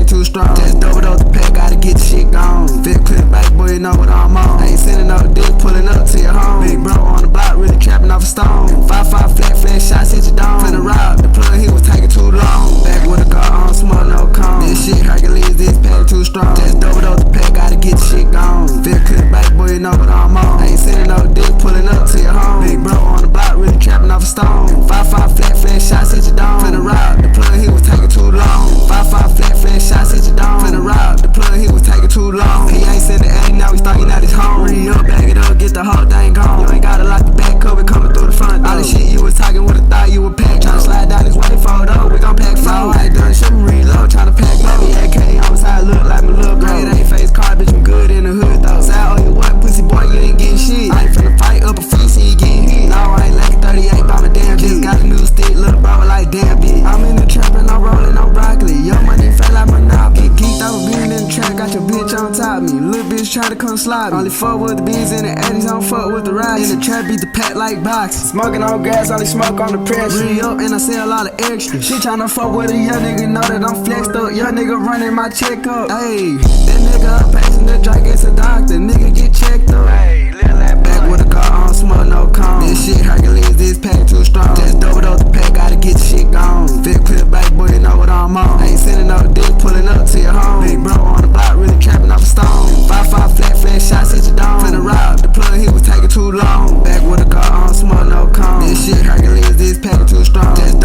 too strong. Just doubled up the pack, gotta get the shit gone. Fit clip back, boy, you know what I'm on. I ain't sending no dick, pulling up to your home. Big bro on the block, really trapping off a stone. 5-5 flat shots hit your dome. Finna rob the plug, he was taking too long. Back with a car on, smoke no cone. This shit Hercules, this pack too strong. Just doubled up the pack, gotta get the shit gone. Fit clip back, boy, you know what I'm on. I ain't sending no dick, pulling up to your home. Big bro on the block, really trapping off a stone. 5-5 flat shots hit your dome. Finna rob the plug, he was taking too long. 5-5 flat shots hit your dome. Finna rob the plug, he was taking too long. He ain't sending A, now he stalking out his home. Re-up, bag it up, get the whole thing gone. You ain't gotta lock the back cover, coming through the front door. All the shit you was talking, would've thought you were packed. Tryna slide down this way photo, we gon' pack flow. I ain't done shit, reload, tryna pack baby AK on the side, look like my little grade. Ain't face card, bitch, I'm good in the hood though. Side, oh, you what, pussy boy, you ain't getting shit. I ain't finna fight up a feast and you getting hit. No, I ain't lacking 38 by my damn just got a new stick, little bro, like damn bitch. I'm in the trap and I'm rolling on broccoli. Your money felt like Monopoly. Geeked out being in the trap, got your bitch on top of me. Little bitch try to come slide me. Only fuck with the beans and the 80s, don't fuck with the rocks. In the trap, beat the pack like boxes. Smoking on gas, only smoke on the pressure. Re-up and I sell a lot of extra. She tryna fuck with a young nigga, know that I'm flexed up. Young nigga running my check up. Ayy, that nigga up passing the drink, it's a doctor. Nigga get checked up. Ayy, back with a car on, smoke no cone. This shit Hercules, this pack too strong. Just doubled up the pack, gotta get the shit gone. Fit clip back, boy, you know what I'm on. I ain't sending no dick, pulling up to your home. Big bro on the block, really trapping off a stone. 5-5 flat shots hit your dome. Finna rob the plug, he was taking too long. Back with a car on, smoke no cone. This shit Hercules, this pack too strong. Just